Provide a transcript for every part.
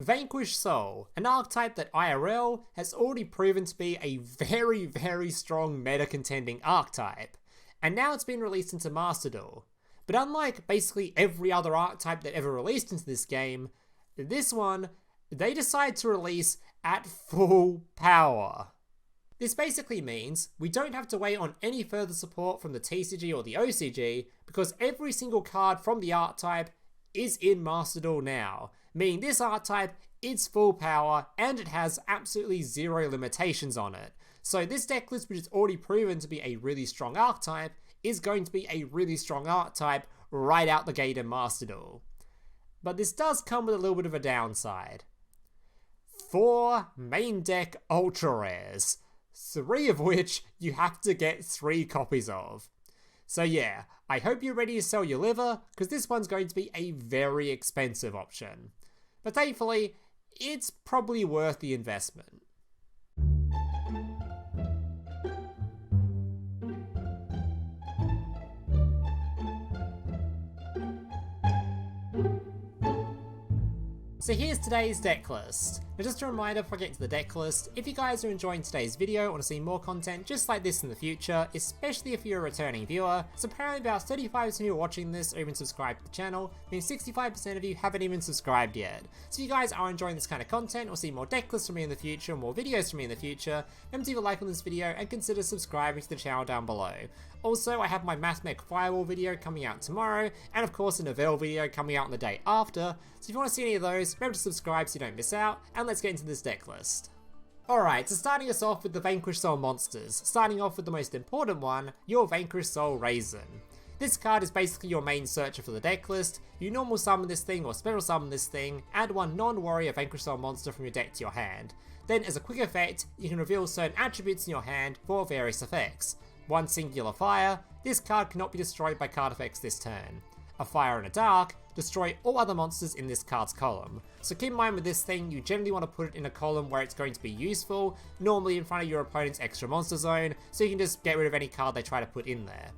Vanquish Soul, an archetype that IRL has already proven to be a very strong meta contending archetype, and now it's been released into Master Duel. But unlike basically every other archetype that ever released into this game, this one, they decided to release at full power. This basically means we don't have to wait on any further support from the TCG or the OCG, because every single card from the archetype is in Master Duel now, meaning this archetype is full power and it has absolutely zero limitations on it. So this deck list, which is already proven to be a really strong archetype, is going to be a really strong archetype right out the gate in Master Duel. But this does come with a little bit of a downside. 4 main deck ultra rares, 3 of which you have to get 3 copies of. So yeah, I hope you're ready to sell your liver, because this one's going to be a very expensive option. But thankfully, it's probably worth the investment. So here's today's deck list. Now just a reminder before I get to the deck list, if you guys are enjoying today's video and want to see more content just like this in the future, especially if you're a returning viewer, so apparently about 35% of you watching this are even subscribed to the channel, meaning 65% of you haven't even subscribed yet. So if you guys are enjoying this kind of content or see more deck lists from me in the future, more videos from me in the future, remember to leave a like on this video and consider subscribing to the channel down below. Also, I have my Mathmech Firewall video coming out tomorrow, and of course a Novell video coming out on the day after, so if you want to see any of those, remember to subscribe so you don't miss out, and let's get into this deck list. Alright, so starting us off with the Vanquish Soul monsters, starting off with the most important one, your Vanquish Soul Razen. This card is basically your main searcher for the deck list. You normal summon this thing or special summon this thing, add one non-warrior Vanquish Soul monster from your deck to your hand. Then as a quick effect, you can reveal certain attributes in your hand for various effects. One singular fire, this card cannot be destroyed by card effects this turn. A fire and a dark, destroy all other monsters in this card's column. So keep in mind with this thing, you generally want to put it in a column where it's going to be useful, normally in front of your opponent's extra monster zone, so you can just get rid of any card they try to put in there.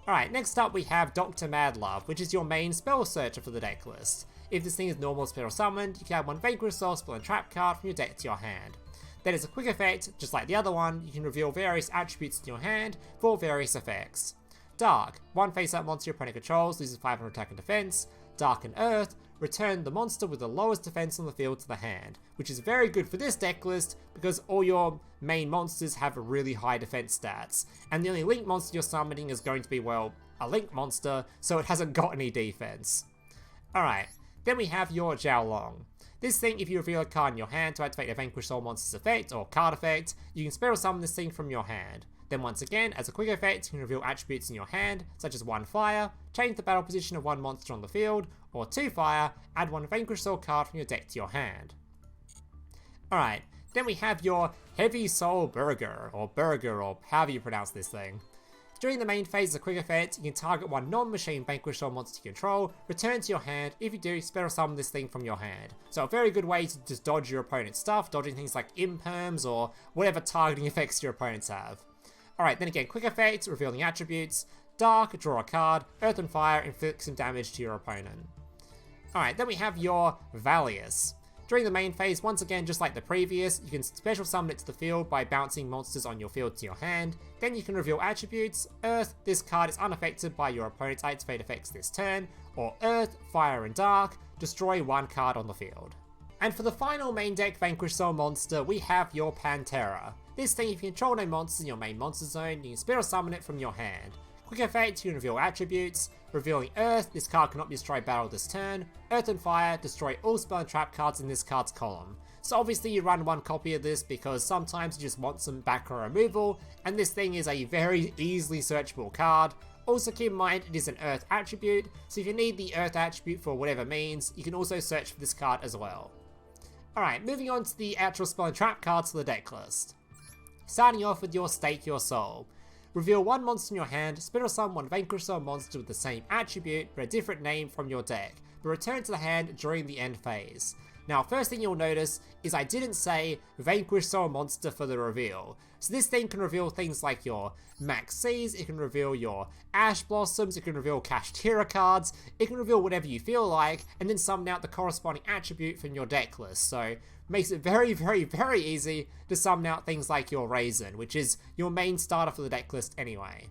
Alright, next up we have Dr. Madlove, which is your main spell searcher for the deck list. If this thing is normal spell summoned, you can add one Vanquish Soul Spell and Trap card from your deck to your hand. Then as a quick effect, just like the other one, you can reveal various attributes in your hand for various effects. Dark, one face-up monster your opponent controls loses 500 attack and defense. Dark and Earth, return the monster with the lowest defense on the field to the hand, which is very good for this deck list because all your main monsters have really high defense stats, and the only link monster you're summoning is going to be, well, a link monster, so it hasn't got any defense. Alright, then we have your Jiaolong. This thing, if you reveal a card in your hand to activate a Vanquish Soul monster's effect or card effect, you can special summon this thing from your hand. Then once again, as a quick effect, you can reveal attributes in your hand, such as 1 fire, change the battle position of 1 monster on the field, or 2 fire, add 1 Vanquish Soul card from your deck to your hand. Alright, then we have your Heavy Soul Borger, or however you pronounce this thing. During the main phase as a quick effect, you can target 1 non-machine Vanquish Soul monster you control, return to your hand. If you do, special summon this thing from your hand. So a very good way to just dodge your opponent's stuff, dodging things like imperms or whatever targeting effects your opponents have. Alright, then again, quick effect, revealing attributes, dark, draw a card, earth and fire, inflict some damage to your opponent. Alright, then we have your Valius. During the main phase, once again, just like the previous, you can special summon it to the field by bouncing monsters on your field to your hand. Then you can reveal attributes, Earth, this card is unaffected by your opponent's activate effects this turn, or Earth, Fire and Dark, destroy 1 card on the field. And for the final main deck Vanquish Soul monster, we have your Pantera. This thing, if you control no monsters in your main monster zone, you can special summon it from your hand. Quick effect, you can reveal attributes, revealing Earth, this card cannot be destroyed by battle this turn, Earth and Fire, destroy all spell and trap cards in this card's column. So obviously you run 1 copy of this because sometimes you just want some background removal, and this thing is a very easily searchable card. Also keep in mind it is an Earth attribute, so if you need the Earth attribute for whatever means, you can also search for this card as well. Alright, moving on to the actual spell and trap cards for the deck list. Starting off with your Stake Your Soul. Reveal 1 monster in your hand, special summon 1 Vanquish Soul monster with the same attribute but a different name from your deck, but return to the hand during the end phase. Now, first thing you'll notice is I didn't say Vanquish Soul Monster for the reveal. So this thing can reveal things like your Maxx, it can reveal your Ash Blossoms, it can reveal Kashtira cards, it can reveal whatever you feel like, and then summon out the corresponding attribute from your deck list. So makes it very, very, very easy to summon out things like your Razen, which is your main starter for the deck list anyway.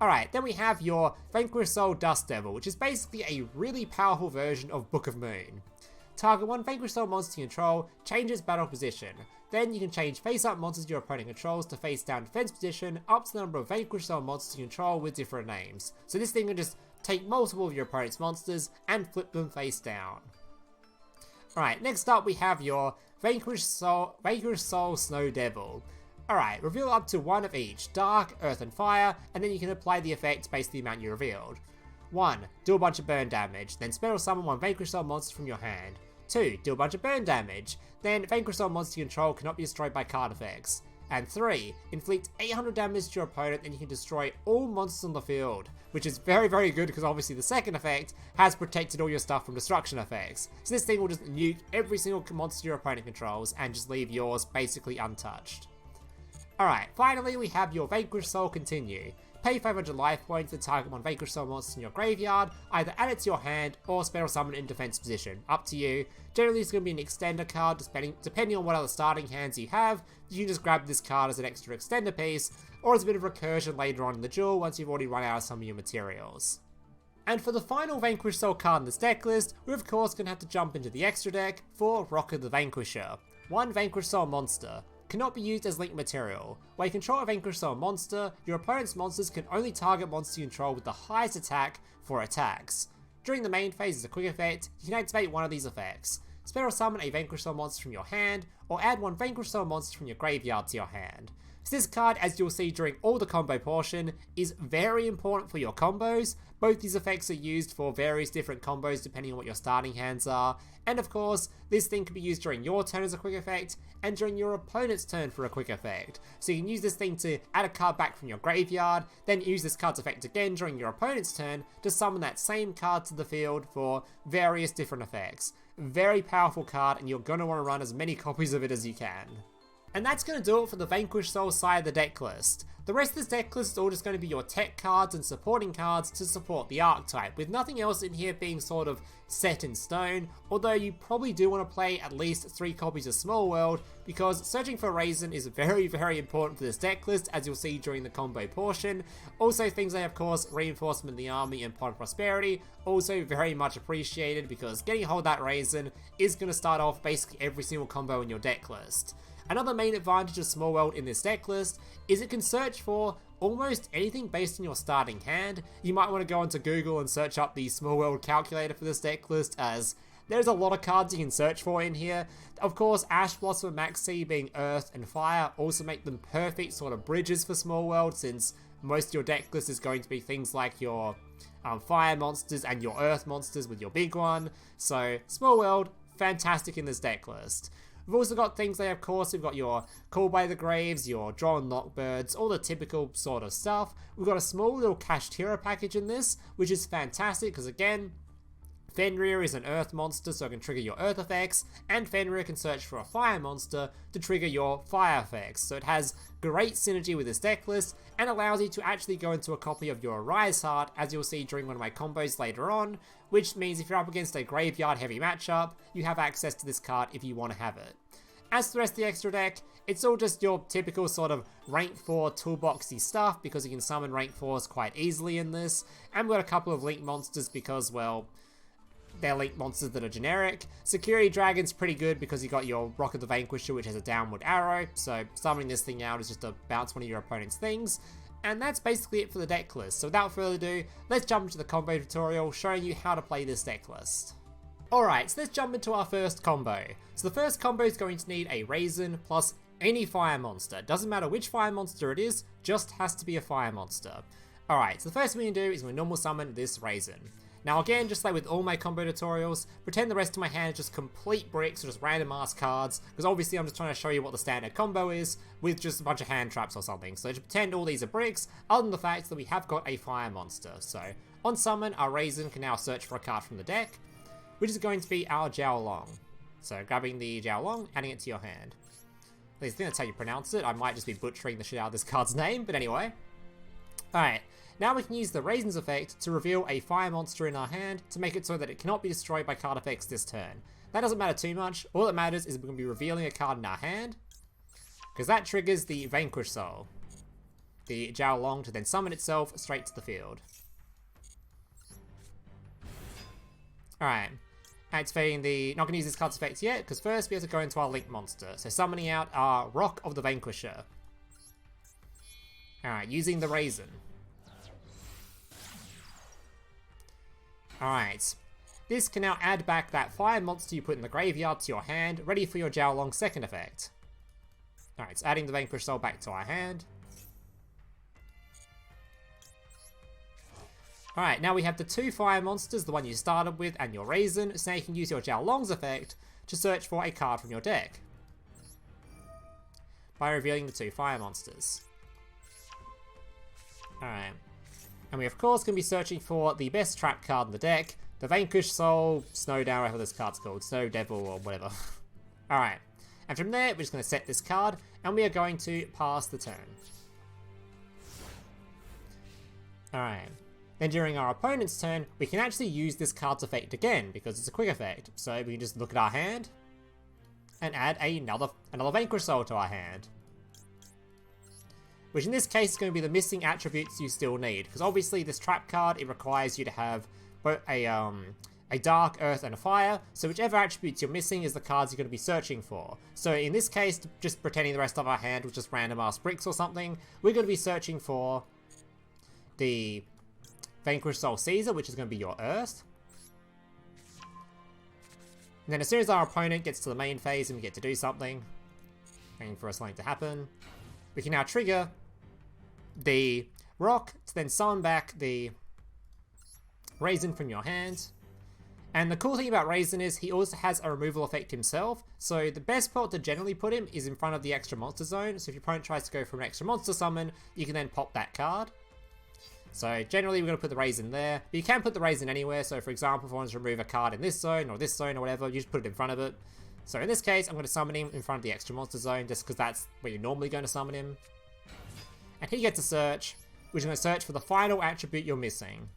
Alright, then we have your Vanquish Soul Dust Devil, which is basically a really powerful version of Book of Moon. Target one Vanquish Soul monster you control, change its battle position. Then you can change face-up monsters your opponent controls to face-down defense position up to the number of Vanquish Soul monsters you control with different names. So this thing can just take multiple of your opponent's monsters and flip them face down. Alright, next up we have your Vanquish Soul Snow Devil. Alright, reveal up to one of each, Dark, Earth and Fire, and then you can apply the effect based on the amount you revealed. 1. Do a bunch of burn damage, then special summon one Vanquish Soul monster from your hand. 2. Do a bunch of burn damage, then Vanquish Soul monster you control cannot be destroyed by card effects. And 3. Inflict 800 damage to your opponent, then you can destroy all monsters on the field, which is very, very good because obviously the second effect has protected all your stuff from destruction effects. So this thing will just nuke every single monster your opponent controls and just leave yours basically untouched. Alright, finally we have your Vanquish Soul Continue. Pay 500 life points to target one Vanquish Soul monster in your graveyard, either add it to your hand or special summon it in defense position, up to you. Generally it's going to be an extender card, depending on what other starting hands you have. You can just grab this card as an extra extender piece, or as a bit of recursion later on in the duel once you've already run out of some of your materials. And for the final Vanquish Soul card in this deck list, we're of course going to have to jump into the extra deck for Rocket the Vanquisher. One Vanquish Soul monster. Cannot be used as link material. While you control a Vanquish Soul monster, your opponent's monsters can only target monsters you control with the highest attack for attacks. During the main phase as a quick effect, you can activate one of these effects. Special summon a Vanquish Soul monster from your hand, or add one Vanquish Soul monster from your graveyard to your hand. So this card, as you'll see during all the combo portion, is very important for your combos. Both these effects are used for various different combos depending on what your starting hands are. And of course, this thing can be used during your turn as a quick effect, and during your opponent's turn for a quick effect. So you can use this thing to add a card back from your graveyard, then use this card's effect again during your opponent's turn to summon that same card to the field for various different effects. Very powerful card, and you're going to want to run as many copies of it as you can. And that's going to do it for the Vanquish Soul side of the deck list. The rest of this deck list is all just going to be your tech cards and supporting cards to support the archetype, with nothing else in here being sort of set in stone, although you probably do want to play at least 3 copies of Small World, because searching for Razen is very, very important for this deck list, as you'll see during the combo portion. Also things like, of course, Reinforcement in the Army and Pod Prosperity, also very much appreciated, because getting a hold of that Razen is going to start off basically every single combo in your deck list. Another main advantage of Small World in this deck list is it can search for almost anything based on your starting hand. You might want to go onto Google and search up the Small World calculator for this deck list, as there's a lot of cards you can search for in here. Of course, Ash Blossom and Maxx being Earth and Fire also make them perfect sort of bridges for Small World, since most of your deck list is going to be things like your Fire monsters and your Earth monsters with your big one. So Small World, fantastic in this deck list. We've also got things like, of course, we've got your Call by the Graves, your Droll and Knockbirds, all the typical sort of stuff. We've got a small little Kashtira package in this, which is fantastic because, again, Fenrir is an Earth monster, so it can trigger your Earth effects, and Fenrir can search for a Fire monster to trigger your Fire effects. So it has great synergy with this deck list, and allows you to actually go into a copy of your Arise-Heart, as you'll see during one of my combos later on, which means if you're up against a graveyard heavy matchup, you have access to this card if you want to have it. As for the rest of the extra deck, it's all just your typical sort of rank 4 toolboxy stuff, because you can summon rank 4s quite easily in this, and we've got a couple of link monsters because, well, they're link monsters that are generic. Security Dragon's pretty good because you got your Rocket the Vanquisher, which has a downward arrow, so summoning this thing out is just to bounce one of your opponent's things. And that's basically it for the deck list, so without further ado, let's jump into the combo tutorial showing you how to play this deck list. Alright, so let's jump into our first combo. So the first combo is going to need a Razen plus any fire monster. Doesn't matter which fire monster it is, just has to be a fire monster. Alright, so the first thing we can do is we normal summon this Razen. Now again, just like with all my combo tutorials, pretend the rest of my hand is just complete bricks or just random ass cards, because obviously I'm just trying to show you what the standard combo is with just a bunch of hand traps or something. So just pretend all these are bricks, other than the fact that we have got a fire monster. So on summon, our Razen can now search for a card from the deck, which is going to be our Jiaolong. So grabbing the Jiaolong, adding it to your hand. At least I think that's how you pronounce it. I might just be butchering the shit out of this card's name, but anyway. Alright, now we can use the Razen's effect to reveal a fire monster in our hand to make it so that it cannot be destroyed by card effects this turn. That doesn't matter too much. All that matters is we're going to be revealing a card in our hand, because that triggers the Vanquish Soul, the Jiaolong, to then summon itself straight to the field. Alright, activating the... Not going to use this card's effect yet, because first we have to go into our Link monster. So summoning out our Rock of the Vanquisher. Alright, using the Razen. Alright, this can now add back that fire monster you put in the graveyard to your hand, ready for your Jiaolong's second effect. Alright, it's adding the Vanquish Soul back to our hand. Alright, now we have the 2 fire monsters, the one you started with, and your Razen, so now you can use your Jiaolong's effect to search for a card from your deck by revealing the 2 fire monsters. Alright, and we of course can be searching for the best trap card in the deck, the Vanquish Soul, Snow Down, whatever this card's called, Snow Devil or whatever. Alright, and from there we're just going to set this card, and we are going to pass the turn. Alright. Then during our opponent's turn, we can actually use this card's effect again, because it's a quick effect. So we can just look at our hand, and add another Vanquish Soul to our hand. Which in this case is going to be the missing attributes you still need, because obviously this trap card, it requires you to have both a dark, earth, and a fire, so whichever attributes you're missing is the cards you're going to be searching for. So in this case, just pretending the rest of our hand was just random ass bricks or something, we're going to be searching for the Vanquish Soul Caesar, which is going to be your Earth. And then as soon as our opponent gets to the main phase and we get to do something, waiting for something to happen, we can now trigger the Rock to then summon back the Razen from your hand. And the cool thing about Razen is he also has a removal effect himself, so the best spot to generally put him is in front of the extra monster zone, so if your opponent tries to go for an extra monster summon, you can then pop that card. So generally we're going to put the Razen there, but you can put the Razen anywhere. So for example, if I want to remove a card in this zone or whatever, you just put it in front of it. So in this case, I'm going to summon him in front of the extra monster zone, just because that's where you're normally going to summon him. And he gets a search, which is going to search for the final attribute you're missing.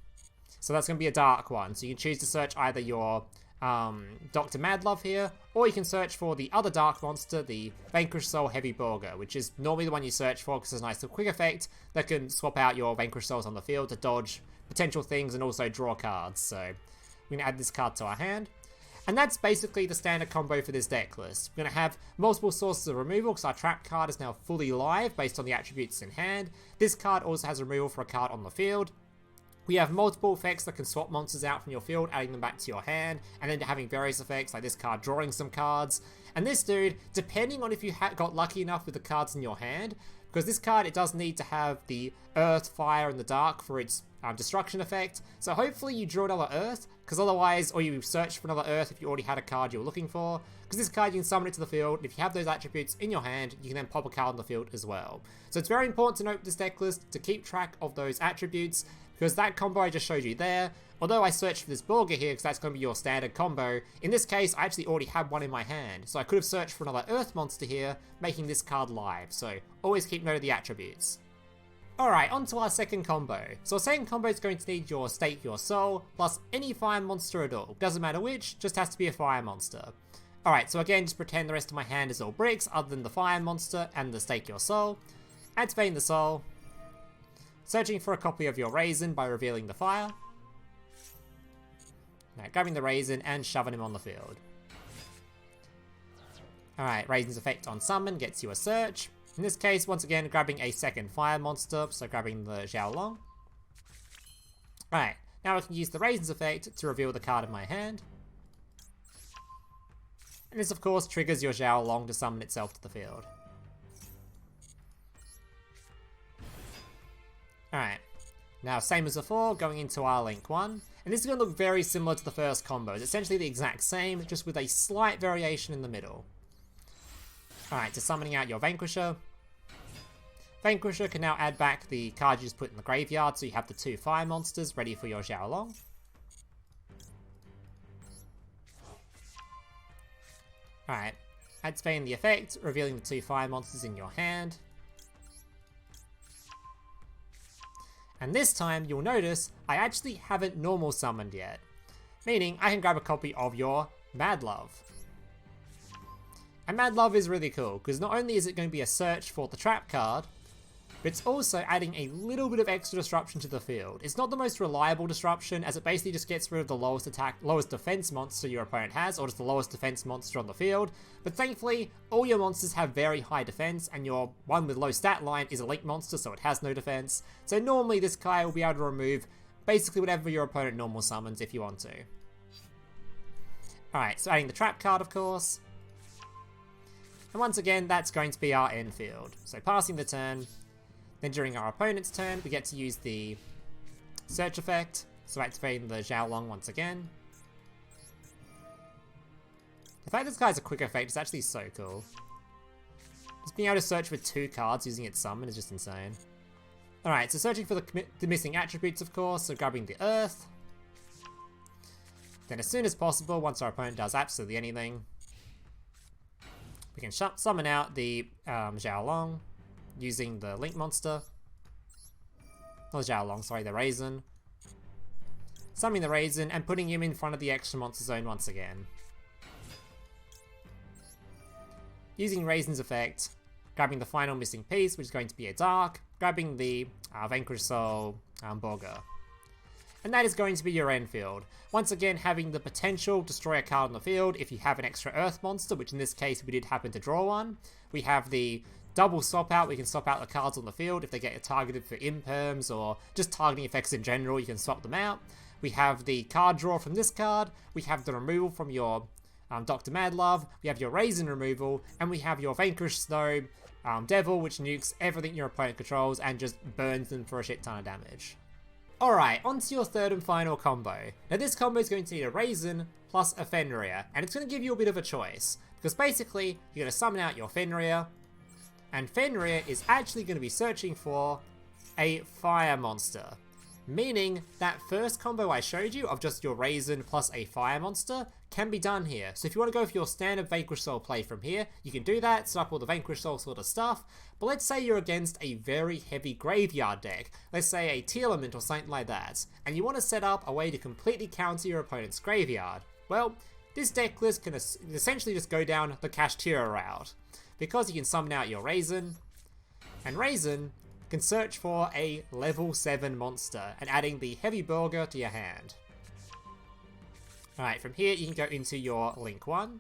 So that's going to be a dark one. So you can choose to search either your Dr. Madlove here, or you can search for the other dark monster, the Vanquish Soul Heavy Borger, which is normally the one you search for because it's a nice little quick effect that can swap out your Vanquish Souls on the field to dodge potential things and also draw cards. So we're going to add this card to our hand. And that's basically the standard combo for this deck list. We're going to have multiple sources of removal because our trap card is now fully live based on the attributes in hand. This card also has removal for a card on the field. We have multiple effects that can swap monsters out from your field, adding them back to your hand, and then having various effects like this card drawing some cards. And this dude, depending on if you got lucky enough with the cards in your hand, because this card, it does need to have the Earth, Fire, and the Dark for its destruction effect. So hopefully you draw another Earth, because otherwise, or you search for another Earth if you already had a card you were looking for. Because this card, you can summon it to the field, and if you have those attributes in your hand, you can then pop a card on the field as well. So it's very important to note with this deck list to keep track of those attributes, because that combo I just showed you there, although I searched for this Borger here because that's going to be your standard combo, in this case I actually already had one in my hand, so I could have searched for another Earth monster here, making this card live, so always keep note of the attributes. Alright, on to our second combo. So our second combo is going to need your Stake Your Soul, plus any fire monster at all. Doesn't matter which, just has to be a fire monster. Alright, so again, just pretend the rest of my hand is all bricks, other than the fire monster and the Stake Your Soul. Activating the soul. Searching for a copy of your Razen by revealing the fire. Now grabbing the Razen and shoving him on the field. Alright, Razen's effect on summon gets you a search. In this case, once again, grabbing a second fire monster, so grabbing the Jiaolong. Alright, now I can use the Razen's effect to reveal the card in my hand. And this of course triggers your Jiaolong to summon itself to the field. Alright, now same as before, going into our Link 1, and this is going to look very similar to the first combo. It's essentially the exact same, just with a slight variation in the middle. Alright, so summoning out your Vanquisher. Vanquisher can now add back the card you just put in the graveyard, so you have the 2 fire monsters ready for your Jiaolong. Alright, activating the effect, revealing the 2 fire monsters in your hand. And this time, you'll notice I actually haven't normal summoned yet, meaning I can grab a copy of your Mad Love. And Mad Love is really cool, because not only is it going to be a search for the trap card, but it's also adding a little bit of extra disruption to the field. It's not the most reliable disruption, as it basically just gets rid of the lowest defense monster your opponent has, or just the lowest defense monster on the field. But thankfully, all your monsters have very high defense, and your one with low stat line is a link monster, so it has no defense. So normally this guy will be able to remove basically whatever your opponent normal summons if you want to. Alright, so adding the trap card, of course. And once again, that's going to be our end field. So passing the turn. Then during our opponent's turn, we get to use the search effect, so activating the Jiaolong once again. The fact this guy's a quick effect is actually so cool. Just being able to search for 2 cards using its summon is just insane. Alright, so searching for the missing attributes, of course, so grabbing the Earth. Then as soon as possible, once our opponent does absolutely anything, we can summon out the Jiaolong, using the Link monster. Not Jiaolong, sorry, the Razen. Summoning the Razen and putting him in front of the extra monster zone once again. Using Razen's effect, grabbing the final missing piece, which is going to be a Dark, grabbing the Vanquish Soul Borger. And that is going to be your end field. Once again, having the potential to destroy a card on the field if you have an extra Earth monster, which in this case we did happen to draw one. We have the double swap out, we can swap out the cards on the field if they get targeted for imperms or just targeting effects in general, you can swap them out. We have the card draw from this card, we have the removal from your Dr. Madlove, we have your Razen removal, and we have your Vanquish Snow Devil, which nukes everything your opponent controls and just burns them for a shit ton of damage. Alright, on to your third and final combo. Now this combo is going to need a Razen plus a Fenrir, and it's going to give you a bit of a choice, because basically you're going to summon out your Fenrir, and Fenrir is actually going to be searching for a fire monster. Meaning that first combo I showed you of just your Razen plus a fire monster can be done here. So if you want to go for your standard Vanquish Soul play from here, you can do that, set up all the Vanquish Soul sort of stuff. But let's say you're against a very heavy graveyard deck, let's say a Tearlament or something like that, and you want to set up a way to completely counter your opponent's graveyard. Well, this deck list can essentially just go down the Kashtira route, because you can summon out your Razen, and Razen can search for a level 7 monster, and adding the Heavy Borger to your hand. Alright, from here you can go into your Link 1.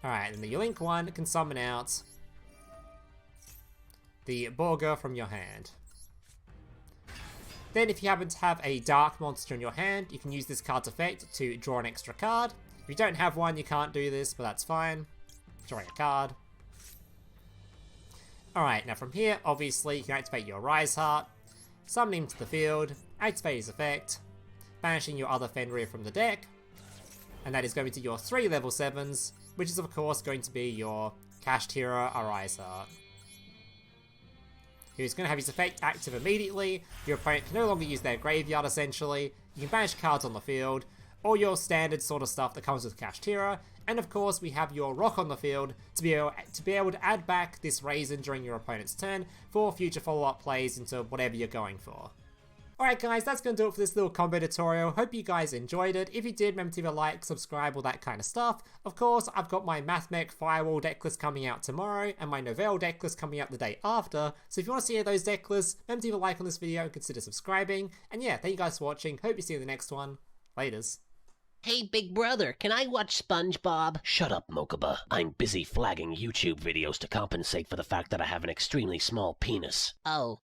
Alright, and the Link 1 can summon out the Borger from your hand. Then if you happen to have a dark monster in your hand, you can use this card's effect to draw an extra card. If you don't have one, you can't do this, but that's fine. Drawing a card. Alright, now from here, obviously, you can activate your Arise-Heart, summon him to the field, activate his effect, banishing your other Fenrir from the deck, and that is going to your 3 level 7s, which is of course going to be your Kashtira Arise-Heart. Who's going to have his effect active immediately, your opponent can no longer use their graveyard essentially, you can banish cards on the field, all your standard sort of stuff that comes with Kashtira, and of course we have your Rock on the field to be able to add back this Razen during your opponent's turn for future follow-up plays into whatever you're going for. Alright guys, that's going to do it for this little combo tutorial. Hope you guys enjoyed it. If you did, remember to leave a like, subscribe, all that kind of stuff. Of course, I've got my Mathmech Firewall decklist coming out tomorrow, and my Novell decklist coming out the day after. So if you want to see those decklists, remember to leave a like on this video and consider subscribing. And yeah, thank you guys for watching. Hope you see you in the next one. Laters. Hey, big brother, can I watch SpongeBob? Shut up, Mokuba. I'm busy flagging YouTube videos to compensate for the fact that I have an extremely small penis. Oh.